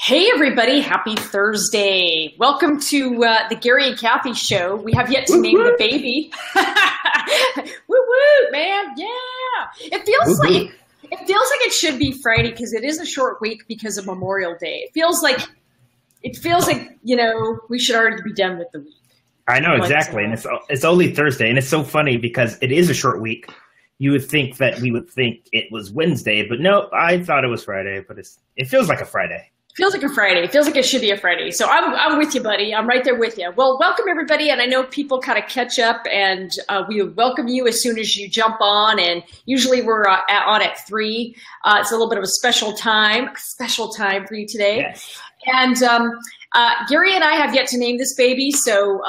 Hey everybody, happy Thursday. Welcome to the Gary and Kathy show. We have yet to name the baby. Woo woo, man. Yeah. It feels like it should be Friday because it is a short week because of Memorial Day. It feels like we should already be done with the week. I know, exactly. And it's only Thursday, and it's so funny because it is a short week. You would think that we would think it was Wednesday, but no, I thought it was Friday, but it feels like a Friday. Feels like a Friday. It feels like it should be a Friday. So I'm with you, buddy. I'm right there with you. Well, welcome everybody. And I know people kind of catch up, and we welcome you as soon as you jump on. And usually we're on at 3. It's a little bit of a special time for you today. Yes. And Gary and I have yet to name this baby. So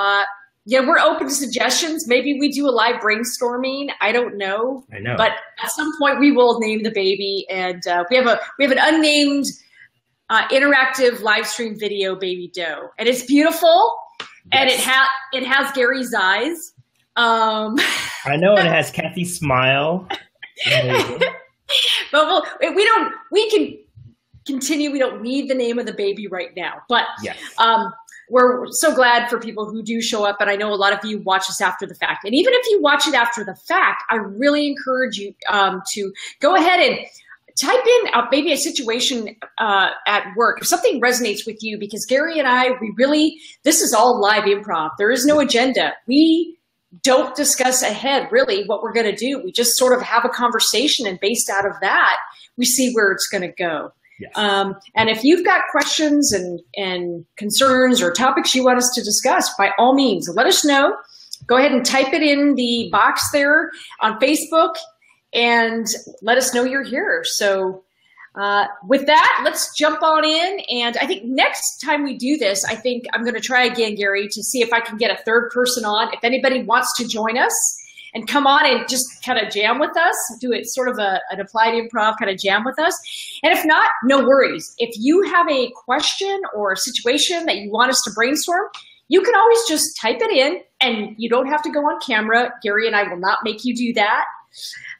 yeah, we're open to suggestions. Maybe we do a live brainstorming. I don't know. I know. But at some point we will name the baby. And we have an unnamed interactive live stream video baby doe, and it's beautiful. Yes. And it has Gary's eyes. I know, and it has Kathy's smile. But we can continue. We don't need the name of the baby right now, but yes. We're so glad for people who do show up, and I know a lot of you watch us after the fact. And even if you watch it after the fact, I really encourage you to go ahead and type in maybe a situation at work, if something resonates with you, because Gary and I, this is all live improv. There is no agenda. We don't discuss ahead really what we're going to do. We just sort of have a conversation, and based out of that, we see where it's going to go. Yes. And if you've got questions and concerns or topics you want us to discuss, by all means, let us know. Go ahead and type it in the box there on Facebook, and let us know you're here. So with that, let's jump on in. And I think next time we do this, I think I'm going to try again, Gary, to see if I can get a third person on. If anybody wants to join us and come on and just kind of jam with us, do it sort of an applied improv kind of jam with us. And if not, no worries. If you have a question or a situation that you want us to brainstorm, you can always just type it in, and you don't have to go on camera. Gary and I will not make you do that.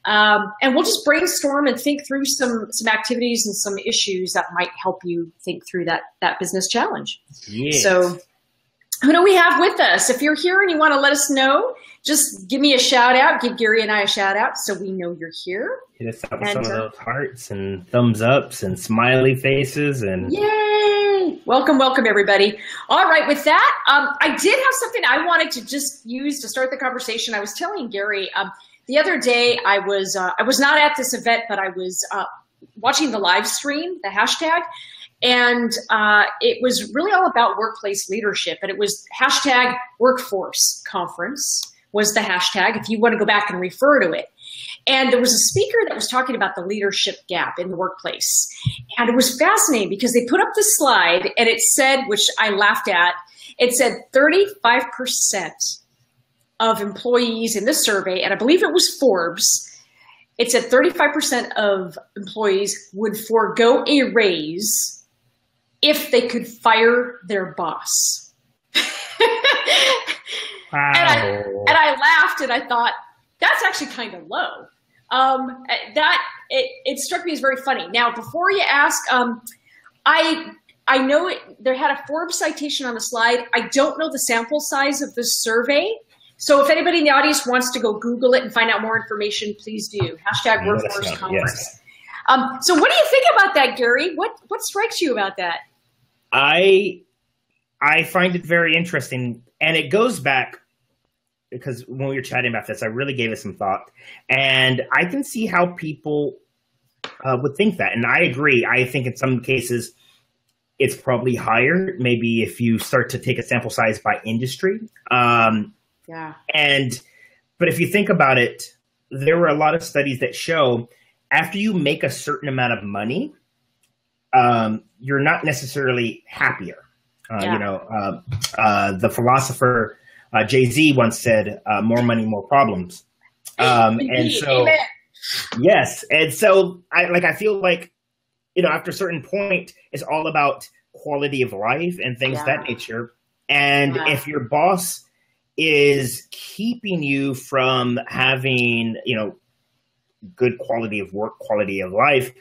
And we'll just brainstorm and think through some activities and some issues that might help you think through that business challenge. Yes. So who do we have with us? If you're here and you want to let us know, just give me a shout out, give Gary and I a shout out so we know you're here. Hit us up with some of those hearts and thumbs ups and smiley faces. And yay! Welcome everybody. All right, with that, I did have something I wanted to just use to start the conversation. I was telling Gary, the other day I was not at this event, but I was watching the live stream, the hashtag, and it was really all about workplace leadership, and it was hashtag workforce conference was the hashtag, if you want to go back and refer to it. And there was a speaker that was talking about the leadership gap in the workplace. And it was fascinating because they put up the slide, and it said, which I laughed at, it said 35% of employees in this survey, and I believe it was Forbes, it said 35% of employees would forego a raise if they could fire their boss. wow. And I laughed, and I thought, that's actually kind of low. It struck me as very funny. Now, before you ask, I know there had a Forbes citation on the slide. I don't know the sample size of this survey. So if anybody in the audience wants to go Google it and find out more information, please do. Hashtag workforce conference. Yes. So what do you think about that, Gary? What strikes you about that? I find it very interesting, and it goes back because when we were chatting about this, I really gave it some thought, and I can see how people would think that, and I agree. I think in some cases it's probably higher, maybe if you start to take a sample size by industry. Yeah. But if you think about it, there were a lot of studies that show after you make a certain amount of money, you're not necessarily happier. The philosopher Jay-Z once said, more money, more problems. And so, amen. Yes. And so I feel like, after a certain point, it's all about quality of life and things of that nature. And if your boss is keeping you from having, good quality of work, quality of life,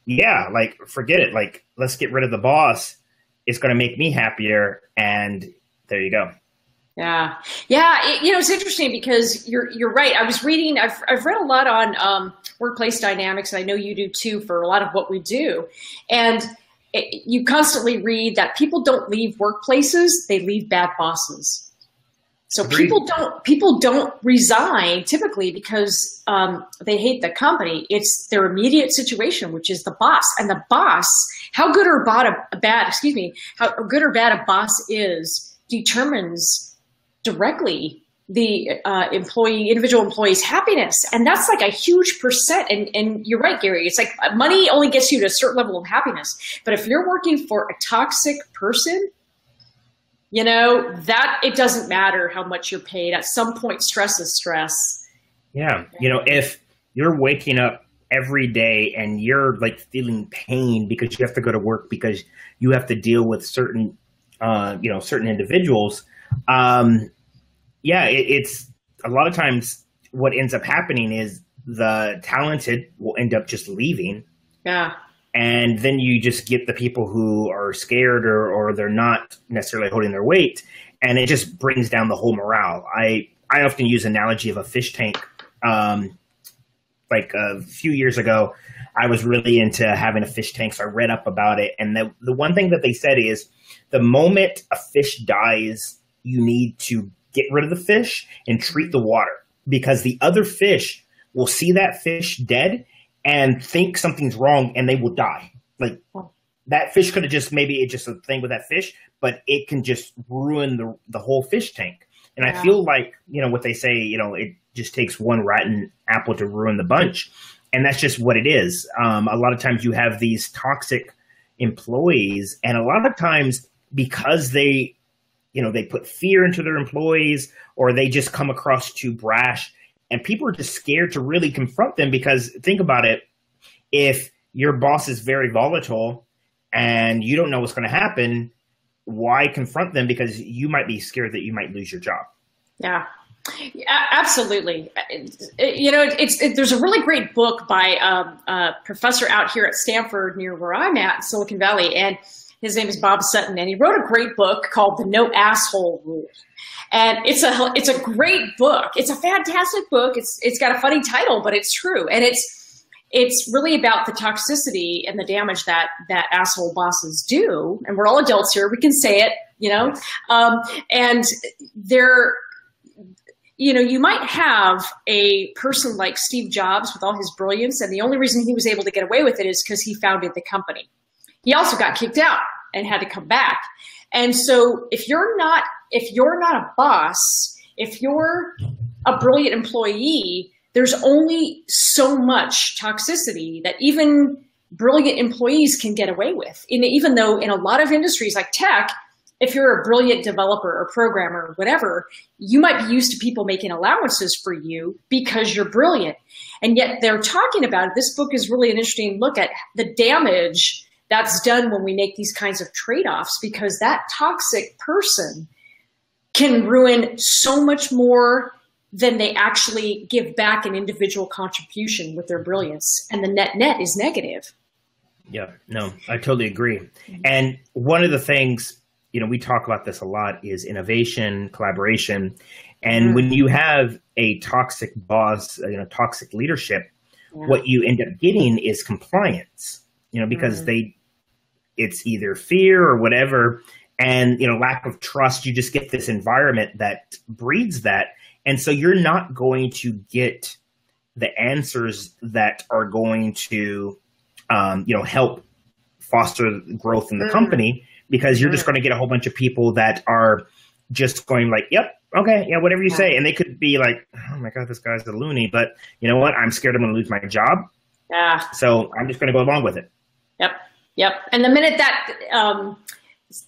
yeah, like forget it. Like, let's get rid of the boss it's going to make me happier. And there you go. Yeah. Yeah. It's interesting because you're right. I've read a lot on workplace dynamics, and I know you do too for a lot of what we do. And you constantly read that people don't leave workplaces, they leave bad bosses. So people don't resign typically because they hate the company. It's their immediate situation, which is the boss. And the boss, how good or bad a boss is determines directly the individual employee's happiness. And that's like a huge percent. And you're right, Gary. It's like money only gets you to a certain level of happiness. But if you're working for a toxic person, that it doesn't matter how much you're paid. At some point, stress is stress. Yeah. If you're waking up every day and you're like feeling pain because you have to go to work because you have to deal with certain individuals, it's a lot of times what ends up happening is the talented will end up just leaving. Yeah. And then you just get the people who are scared or they're not necessarily holding their weight. And it just brings down the whole morale. I often use an analogy of a fish tank. Like a few years ago, I was really into having a fish tank. So I read up about it. And the one thing that they said is the moment a fish dies, you need to get rid of the fish and treat the water, because the other fish will see that fish dead and think something's wrong and they will die. Like that fish could have it's just a thing with that fish, but it can just ruin the whole fish tank. And I feel like, what they say, it just takes one rotten apple to ruin the bunch. And that's just what it is. A lot of times you have these toxic employees, and a lot of times because they put fear into their employees, or they just come across too brash, and people are just scared to really confront them. Because think about it, if your boss is very volatile and you don't know what's going to happen, why confront them? Because you might be scared that you might lose your job. Yeah. Absolutely. There's a really great book by a professor out here at Stanford near where I'm at, Silicon Valley, and his name is Bob Sutton, and he wrote a great book called The No Asshole Rule. And it's a great book. It's a fantastic book. It's got a funny title, but it's true. And it's really about the toxicity and the damage that asshole bosses do. And we're all adults here. We can say it, and they're, you might have a person like Steve Jobs with all his brilliance, and the only reason he was able to get away with it is because he founded the company. He also got kicked out and had to come back. And so if you're not a boss, if you're a brilliant employee, there's only so much toxicity that even brilliant employees can get away with. Even though in a lot of industries like tech, if you're a brilliant developer or programmer or whatever, you might be used to people making allowances for you because you're brilliant. And yet they're talking about it. This book is really an interesting look at the damage that's done when we make these kinds of trade-offs, because that toxic person can ruin so much more than they actually give back an individual contribution with their brilliance. And the net is negative. Yeah, no, I totally agree. And one of the things, we talk about this a lot, is innovation, collaboration. And when you have a toxic boss, toxic leadership, what you end up getting is compliance, because it's either fear or whatever. And, lack of trust. You just get this environment that breeds that. And so you're not going to get the answers that are going to, help foster growth in the company, because you're just going to get a whole bunch of people that are just going like, yep, okay, yeah, whatever you say. And they could be like, oh my God, this guy's a loony, but you know what? I'm scared I'm going to lose my job. Yeah. So I'm just going to go along with it. Yep. And the minute that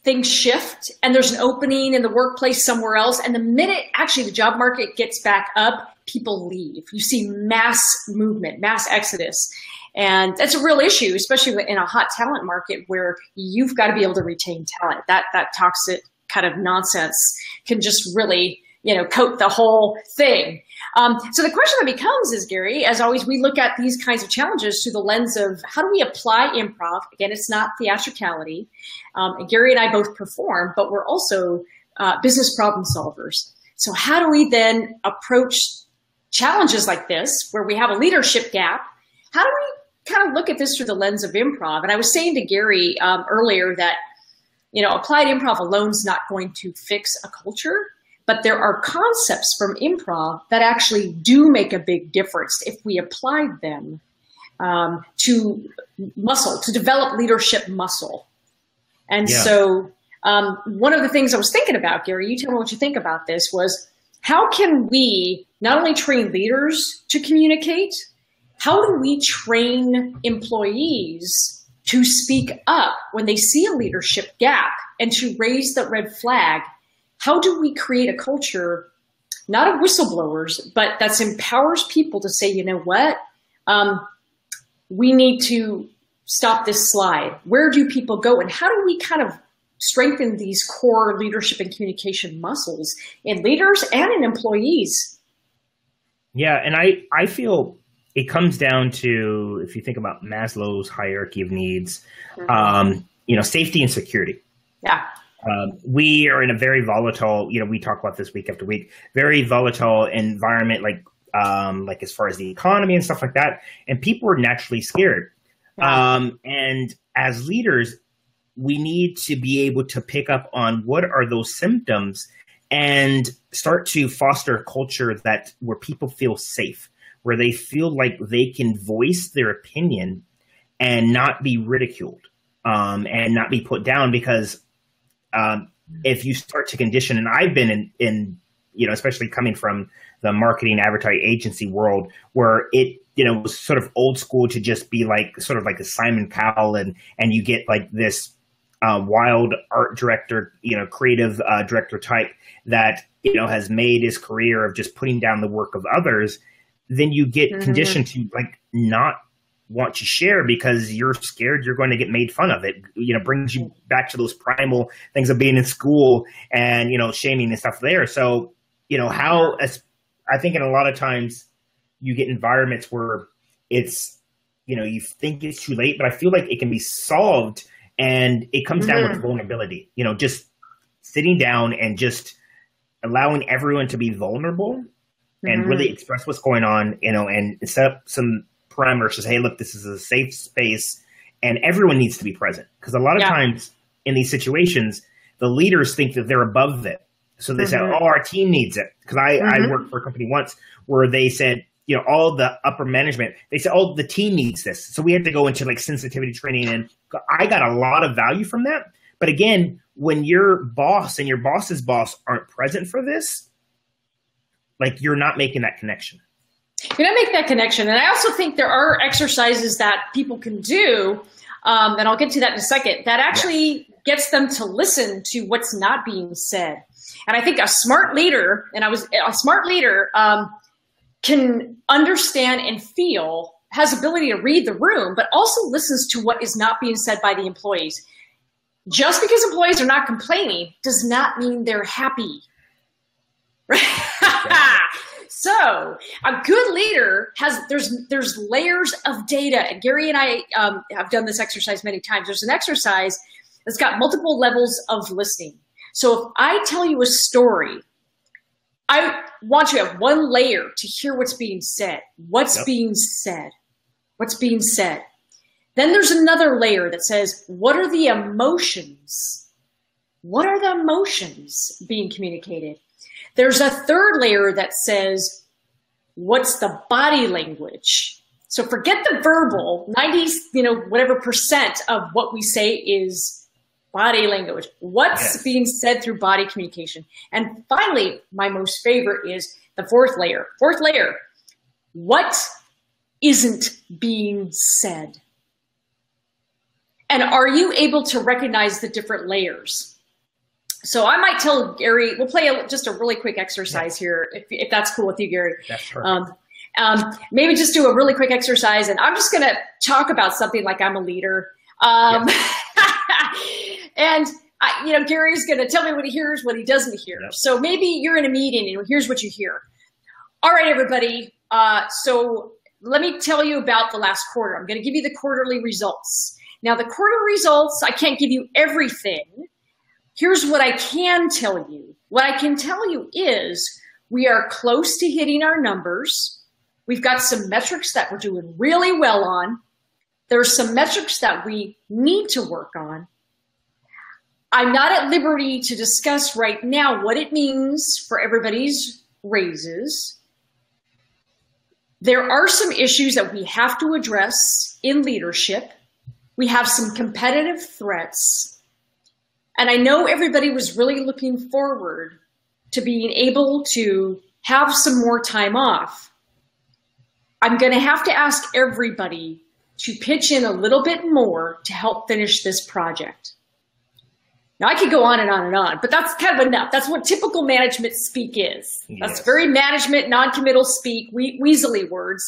things shift and there's an opening in the workplace somewhere else, and the minute actually the job market gets back up, people leave. You see mass movement, mass exodus. And that's a real issue, especially in a hot talent market where you've got to be able to retain talent. That toxic kind of nonsense can just really coat the whole thing. So the question that becomes is, Gary, as always, we look at these kinds of challenges through the lens of how do we apply improv? Again, it's not theatricality. And Gary and I both perform, but we're also business problem solvers. So how do we then approach challenges like this, where we have a leadership gap? How do we kind of look at this through the lens of improv? And I was saying to Gary earlier that, applied improv alone is not going to fix a culture. But there are concepts from improv that actually do make a big difference if we applied them to develop leadership muscle. And so one of the things I was thinking about, Gary, you tell me what you think about this, was how can we not only train leaders to communicate, how do we train employees to speak up when they see a leadership gap and to raise the red flag? How do we create a culture, not of whistleblowers, but that empowers people to say, you know what, we need to stop this slide. Where do people go? And how do we kind of strengthen these core leadership and communication muscles in leaders and in employees? Yeah, and I feel it comes down to, if you think about Maslow's hierarchy of needs, safety and security. Yeah. We are in a very volatile, we talk about this week after week, very volatile environment, like as far as the economy and stuff like that. And people are naturally scared. And as leaders, we need to be able to pick up on what are those symptoms and start to foster a culture where people feel safe, where they feel like they can voice their opinion and not be ridiculed, and not be put down. Because if you start to condition, and I've been in especially coming from the marketing advertising agency world, where it, was sort of old school to just be sort of like a Simon Cowell, and you get like this wild art director, creative director type that, has made his career of just putting down the work of others. Then you get conditioned to not want to share because you're scared you're going to get made fun of. It brings you back to those primal things of being in school and shaming and stuff there. So I think in a lot of times you get environments where it's you think it's too late, but I feel like it can be solved, and it comes down with vulnerability. Just sitting down and just allowing everyone to be vulnerable and really express what's going on, and set up some parameters to say, hey, look, this is a safe space and everyone needs to be present. Because a lot of times in these situations, the leaders think that they're above it. So they say, oh, our team needs it. Because I worked for a company once where they said, all the upper management, they said, oh, the team needs this. So we had to go into sensitivity training, and I got a lot of value from that. But again, when your boss and your boss's boss aren't present for this, you're not making that connection. You're not making that connection. And I also think there are exercises that people can do, and I'll get to that in a second, that actually gets them to listen to what's not being said. And I think a smart leader, can understand and feel, has ability to read the room, but also listens to what is not being said by the employees. Just because employees are not complaining does not mean they're happy. So a good leader there's layers of data, and Gary and I have done this exercise many times. There's an exercise that's got multiple levels of listening. So if I tell you a story, I want you to have one layer to hear what's being said. What's being said? What's being said? Then there's another layer that says, what are the emotions? What are the emotions being communicated? There's a third layer that says, what's the body language? So forget the verbal, 90, whatever percent of what we say is body language. What's being said through body communication? And finally, my most favorite is the fourth layer. Fourth layer, what isn't being said? And are you able to recognize the different layers? So I might tell Gary, we'll play just a really quick exercise here, if that's cool with you, Gary. That's perfect. Maybe just do a really quick exercise, and I'm just going to talk about something like I'm a leader. And Gary's going to tell me what he hears, what he doesn't hear. Yep. So maybe you're in a meeting and here's what you hear. All right, everybody. So let me tell you about the last quarter. I'm going to give you the quarterly results. Now, the quarter results, I can't give you everything. Here's what I can tell you. What I can tell you is we are close to hitting our numbers. We've got some metrics that we're doing really well on. There's some metrics that we need to work on. I'm not at liberty to discuss right now what it means for everybody's raises. There are some issues that we have to address in leadership. We have some competitive threats. And I know everybody was really looking forward to being able to have some more time off. I'm going to have to ask everybody to pitch in a little bit more to help finish this project. Now, I could go on and on and on, but that's kind of enough. That's what typical management speak is. Yes. That's very management, non-committal speak, weaselly words.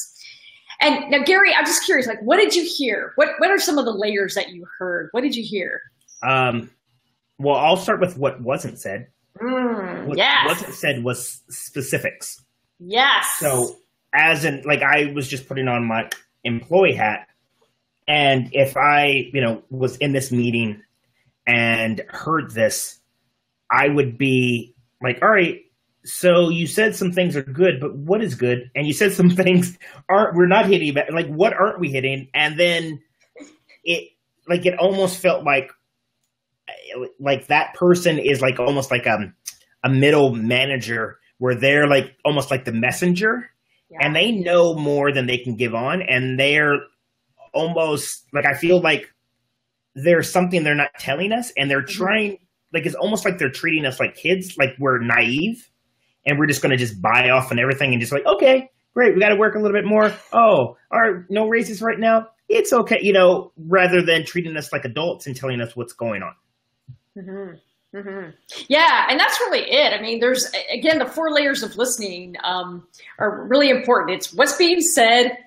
And now, Gary, I'm just curious, like, what did you hear? What are some of the layers that you heard? What did you hear? Well, I'll start with what wasn't said. What wasn't said was specifics. Yes. So as in, like, I was just putting on my employee hat, and if I, was in this meeting and heard this, I would be like, all right, so you said some things are good, but what is good? And you said some things we're not hitting, like, what aren't we hitting? And then it almost felt like that person is like almost like a middle manager where they're like almost like the messenger. Yeah. And they know more than they can give on. And they're almost like, I feel like there's something they're not telling us, and they're trying, like, it's almost like they're treating us like kids, like we're naive and we're just going to just buy off on everything and just like, okay, great. We got to work a little bit more. Oh, all right. No raises right now. It's okay. Rather than treating us like adults and telling us what's going on. Mm-hmm. Mm-hmm. Yeah. And that's really it. I mean, there's, again, the 4 layers of listening are really important. It's what's being said.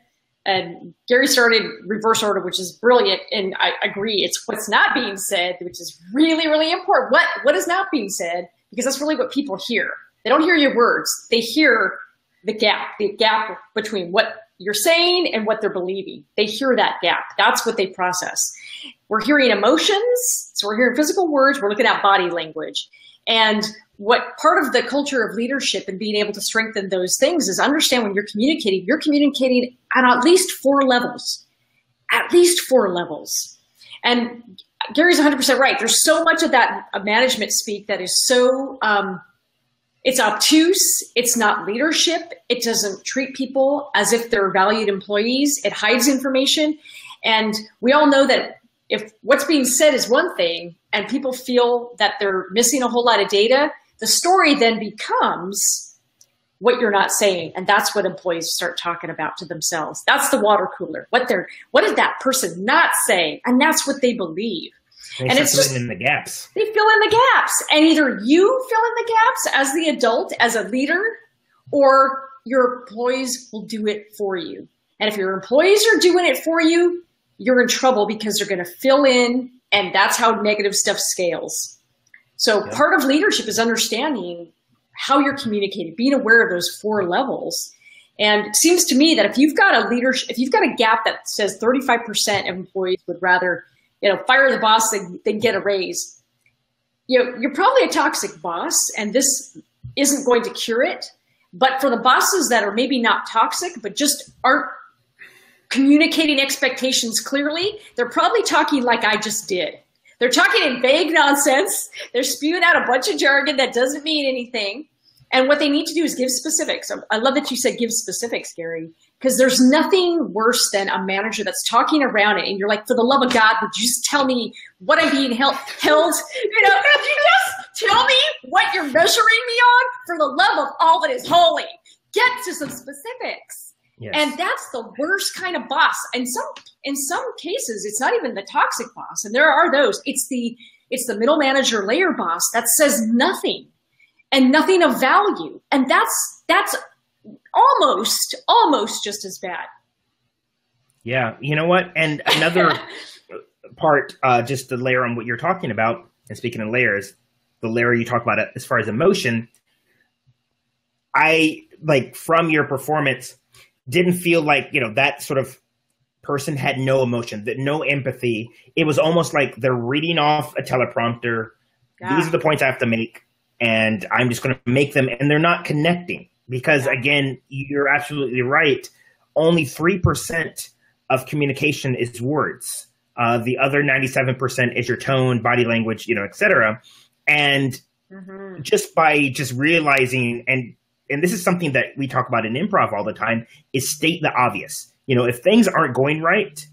And Gary started reverse order, which is brilliant. And I agree. It's what's not being said, which is really, really important. What is not being said? Because that's really what people hear. They don't hear your words. They hear the gap between what you're saying and what they're believing. They hear that gap. That's what they process. We're hearing emotions. So we're hearing physical words. We're looking at body language. And what part of the culture of leadership and being able to strengthen those things is understand when you're communicating at least 4 levels, And Gary's 100% right. There's so much of that management speak that is so, it's obtuse. It's not leadership. It doesn't treat people as if they're valued employees. It hides information. And we all know that if what's being said is one thing and people feel that they're missing a whole lot of data, the story then becomes what you're not saying. And that's what employees start talking about to themselves. That's the water cooler. What did that person not say? And that's what they believe. And it's just in the gaps. They fill in the gaps. And either you fill in the gaps as the adult, as a leader, or your employees will do it for you. And if your employees are doing it for you, you're in trouble because they're going to fill in, and that's how negative stuff scales. So part of leadership is understanding how you're communicating, being aware of those 4 levels. And it seems to me that if you've got a gap that says 35% of employees would rather, fire the boss than get a raise, you're probably a toxic boss, and this isn't going to cure it. But for the bosses that are maybe not toxic, but just aren't communicating expectations clearly, they're probably talking like I just did. They're talking in vague nonsense. They're spewing out a bunch of jargon that doesn't mean anything. And what they need to do is give specifics. I love that you said give specifics, Gary, because there's nothing worse than a manager that's talking around it. And you're like, for the love of God, would you just tell me what I'm being held? Could you just tell me what you're measuring me on? For the love of all that is holy, get to some specifics. Yes. And that's the worst kind of boss. And in some cases, it's not even the toxic boss. And there are those. It's the middle manager layer boss that says nothing and nothing of value. And that's almost just as bad. Yeah. You know what? And another part, just to layer on what you're talking about, and speaking of layers, the layer you talk about as far as emotion, I like from your performance didn't feel like, that sort of person had no emotion, that no empathy. It was almost like they're reading off a teleprompter. Yeah. These are the points I have to make, and I'm just going to make them, and they're not connecting because, again, you're absolutely right. Only 3% of communication is words. The other 97% is your tone, body language, et cetera. And just by realizing, and this is something that we talk about in improv all the time, is state the obvious. If things aren't going right,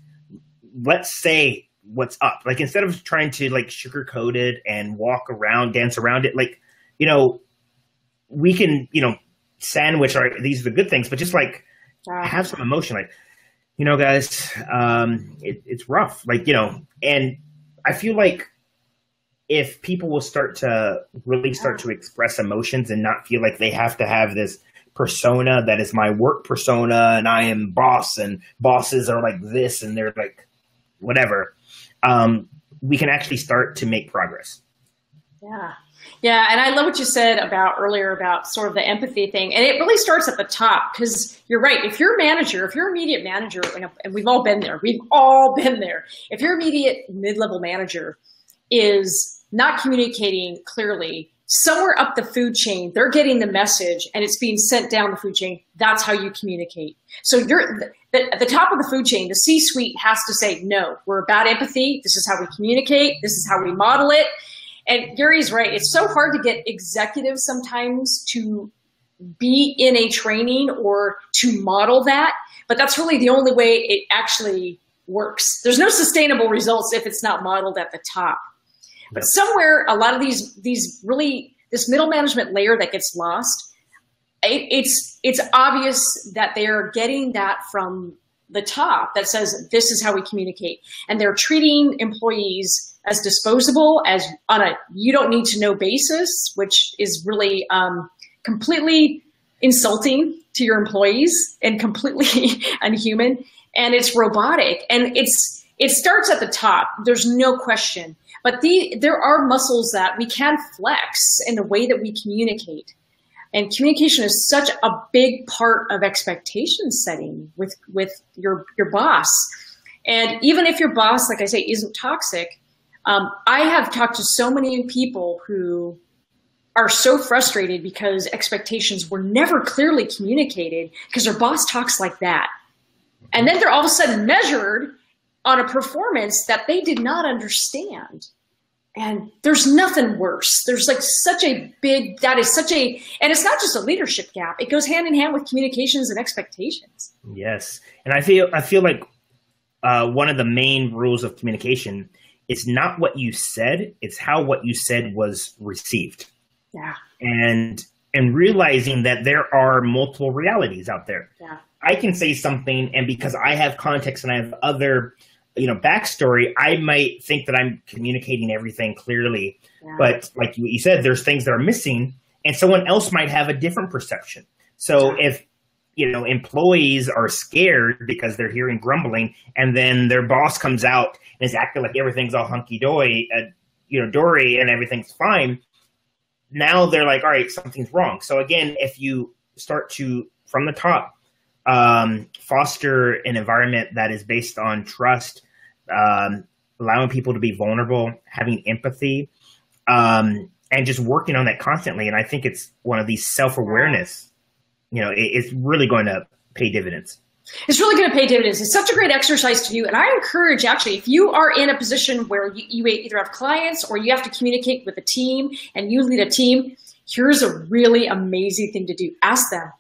let's say what's up. Like, instead of trying to sugarcoat it and walk around, dance around it, we can, sandwich these are the good things, but just have some emotion. Guys, it's rough. And I feel like if people will start to really start to express emotions and not feel like they have to have this persona that is my work persona and I am boss and bosses are like this and they're like whatever, we can actually start to make progress. Yeah. Yeah. And I love what you said earlier about sort of the empathy thing. And it really starts at the top, because you're right. If you're a manager, if you're immediate manager, and we've all been there, if your immediate mid-level manager is not communicating clearly, somewhere up the food chain, they're getting the message and it's being sent down the food chain. That's how you communicate. So at the top of the food chain, the C-suite has to say, no, we're about empathy. This is how we communicate. This is how we model it. And Gary's right. It's so hard to get executives sometimes to be in a training or to model that, but that's really the only way it actually works. There's no sustainable results if it's not modeled at the top. But somewhere, a lot of this middle management layer that gets lost, it's obvious that they're getting that from the top that says, this is how we communicate. And they're treating employees as disposable, as on a you don't need to know basis, which is really completely insulting to your employees and completely unhuman. And it's robotic. And it starts at the top. There's no question. But there are muscles that we can flex in the way that we communicate. And communication is such a big part of expectation setting with your boss. And even if your boss, like I say, isn't toxic, I have talked to so many people who are so frustrated because expectations were never clearly communicated because their boss talks like that. And then they're all of a sudden measured on a performance that they did not understand. And there's nothing worse. There's and it's not just a leadership gap. It goes hand in hand with communications and expectations. Yes. And I feel like one of the main rules of communication is not what you said, it's how what you said was received. Yeah. And realizing that there are multiple realities out there. Yeah. I can say something, and because I have context and I have other backstory, I might think that I'm communicating everything clearly. Yeah. But like you said, there's things that are missing, and someone else might have a different perception. So if employees are scared because they're hearing grumbling, and then their boss comes out and is acting like everything's all hunky-dory, dory, and everything's fine, now they're like, all right, something's wrong. So again, if you start to, from the top, foster an environment that is based on trust, allowing people to be vulnerable, having empathy, and just working on that constantly. And I think it's one of these self-awareness, it's really going to pay dividends. It's really going to pay dividends. It's such a great exercise to do. And I encourage, actually, if you are in a position where you either have clients or you have to communicate with a team and you lead a team, here's a really amazing thing to do. Ask them.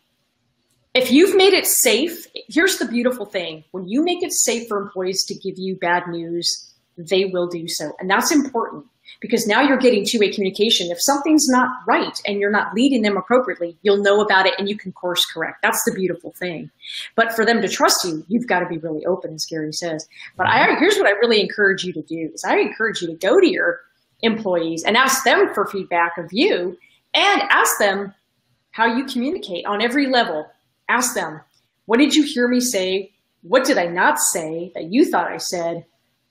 If you've made it safe, here's the beautiful thing. When you make it safe for employees to give you bad news, they will do so. And that's important because now you're getting two-way communication. If something's not right and you're not leading them appropriately, you'll know about it and you can course correct. That's the beautiful thing. But for them to trust you, you've got to be really open, as Gary says. But here's what I really encourage you to do is I encourage you to go to your employees and ask them for feedback of you and ask them how you communicate on every level. Ask them, what did you hear me say? What did I not say that you thought I said?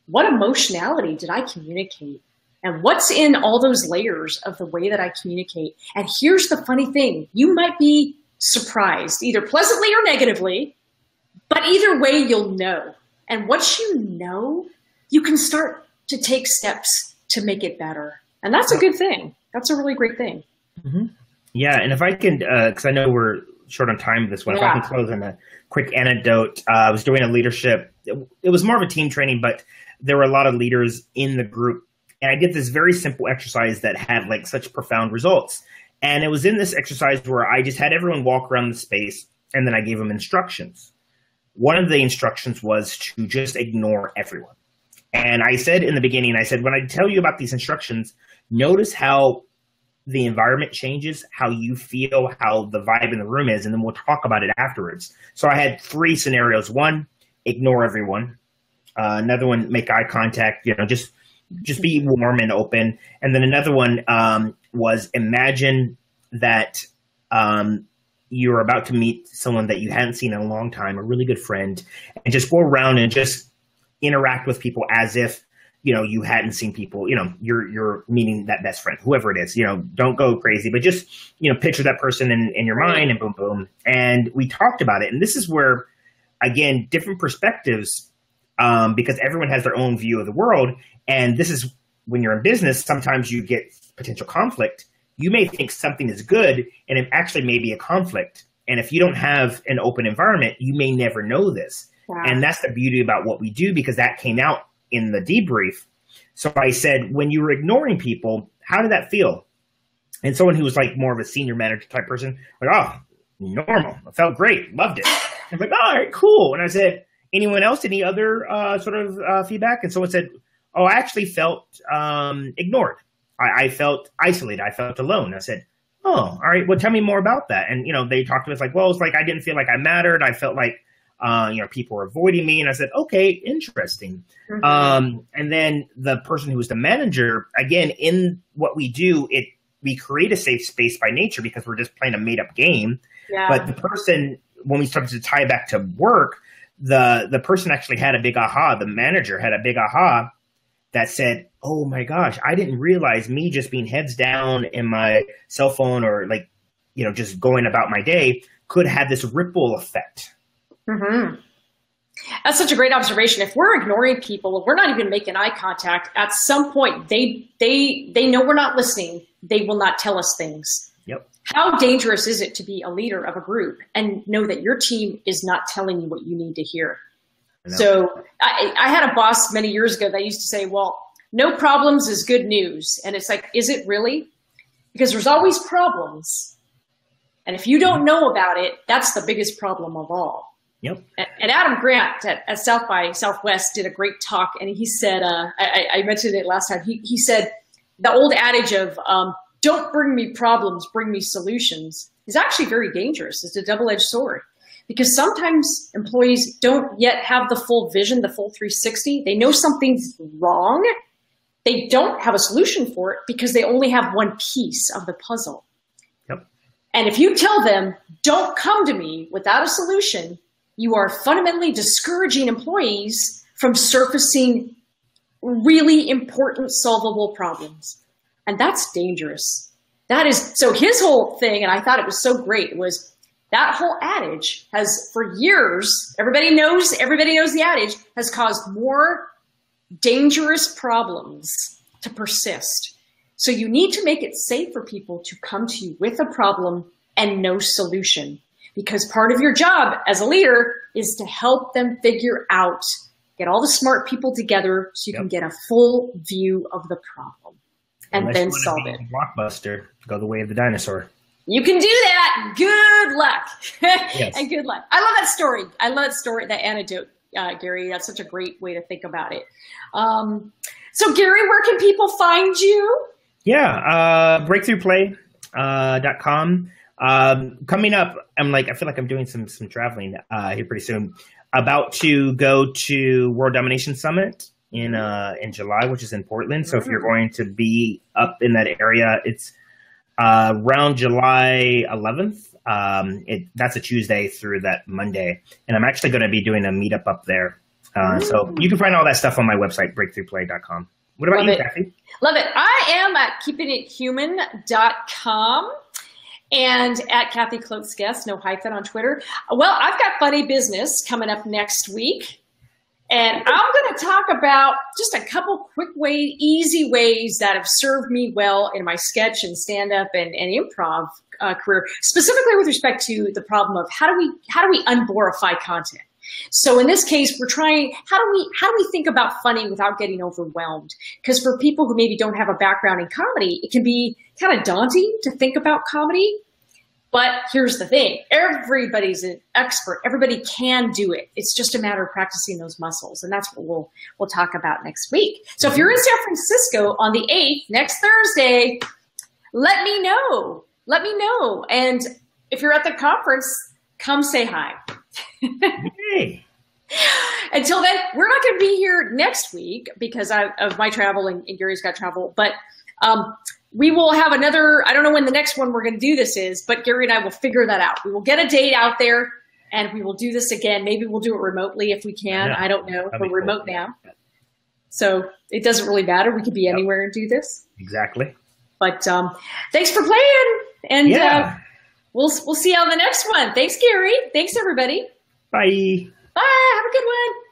What emotionality did I communicate? And what's in all those layers of the way that I communicate? And here's the funny thing. You might be surprised, either pleasantly or negatively, but either way, you'll know. And once you know, you can start to take steps to make it better. And that's a good thing. That's a really great thing. Mm-hmm. Yeah. And if I can, because I know we're short on time this one, if I can close on a quick anecdote. I was doing a leadership. It was more of a team training, but there were a lot of leaders in the group. And I did this very simple exercise that had like such profound results. And it was in this exercise where I just had everyone walk around the space and then I gave them instructions. One of the instructions was to just ignore everyone. And I said in the beginning, I said, when I tell you about these instructions, notice how the environment changes, how you feel, how the vibe in the room is, and then we'll talk about it afterwards. So I had 3 scenarios. One, ignore everyone. Another one, make eye contact, just be warm and open. And then another one was imagine that you're about to meet someone that you hadn't seen in a long time, a really good friend, and just go around and just interact with people as if, you hadn't seen people, you're meeting that best friend, whoever it is, don't go crazy, but just, picture that person in your mind and boom, boom. And we talked about it. And this is where, again, different perspectives, because everyone has their own view of the world. And this is when you're in business, sometimes you get potential conflict. You may think something is good and it actually may be a conflict. And if you don't have an open environment, you may never know this. Wow. And that's the beauty about what we do, because that came out in the debrief. So I said, when you were ignoring people, how did that feel? And someone who was like more of a senior manager type person, like, oh, normal. It felt great. Loved it. I'm like, all right, cool. And I said, anyone else, any other sort of feedback? And someone said, oh, I actually felt ignored. I felt isolated. I felt alone. I said, oh, all right. Well, tell me more about that. And, they talked to us like, well, it's like I didn't feel like I mattered. I felt like, people were avoiding me. And I said, okay, interesting. Mm-hmm. And then the person who was the manager, again, in what we do, we create a safe space by nature because we're just playing a made up game. Yeah. But the person, when we started to tie it back to work, the person actually had a big aha. The manager had a big aha that said, oh my gosh, I didn't realize me just being heads down in my cell phone or like, just going about my day could have this ripple effect. Mm-hmm. That's such a great observation. If we're ignoring people, if we're not even making eye contact, at some point they know we're not listening. They will not tell us things. Yep. How dangerous is it to be a leader of a group and know that your team is not telling you what you need to hear? So I had a boss many years ago that used to say, well, no problems is good news. And it's like, is it really? Because there's always problems. And if you don't know about it, that's the biggest problem of all. Yep. And Adam Grant at South by Southwest did a great talk. And he said, I mentioned it last time. He said the old adage of don't bring me problems, bring me solutions is actually very dangerous. It's a double-edged sword. Because sometimes employees don't yet have the full vision, the full 360. They know something's wrong. They don't have a solution for it because they only have one piece of the puzzle. Yep. And if you tell them, don't come to me without a solution, you are fundamentally discouraging employees from surfacing really important solvable problems. And that's dangerous. That is, so his whole thing, and I thought it was so great, was that whole adage has, for years, everybody knows the adage, has caused more dangerous problems to persist. So you need to make it safe for people to come to you with a problem and no solution. Because part of your job as a leader is to help them figure out, get all the smart people together so you can get a full view of the problem and then solve it. Blockbuster, go the way of the dinosaur. You can do that. Good luck. Yes. And good luck. I love that story. I love that story, that anecdote, Gary. That's such a great way to think about it. So Gary, where can people find you? Yeah, breakthroughplay.com. Coming up, I feel like I'm doing some traveling here pretty soon. About to go to World Domination Summit in July, which is in Portland. So if you're going to be up in that area, it's around July 11th. That's a Tuesday through that Monday. And I'm actually going to be doing a meetup up there. So you can find all that stuff on my website, breakthroughplay.com. What about you, Kathy? Love it. I am at keepingithuman.com and at Kathy Klotz-Guest, no hyphen on Twitter. Well, I've got Funny Business coming up next week. And I'm going to talk about just a couple quick easy ways that have served me well in my sketch and stand-up and improv career, specifically with respect to the problem of how do we unborify content. So in this case, we're trying, how do we think about funny without getting overwhelmed? Because for people who maybe don't have a background in comedy, it can be kind of daunting to think about comedy. But here's the thing, everybody's an expert. Everybody can do it. It's just a matter of practicing those muscles. And that's what we'll talk about next week. So if you're in San Francisco on the 8th, next Thursday, let me know. Let me know. And if you're at the conference, come say hi. Hey. Until then, we're not going to be here next week because of my travel and Gary's got travel. But we will have another, I don't know when the next one we're going to do this is, but Gary and I will figure that out. We will get a date out there and we will do this again. Maybe we'll do it remotely if we can. I don't know. We're remote now. So it doesn't really matter. We could be anywhere and do this. Exactly. But thanks for playing. And we'll see you on the next one. Thanks, Gary. Thanks, everybody. Bye. Bye. Have a good one.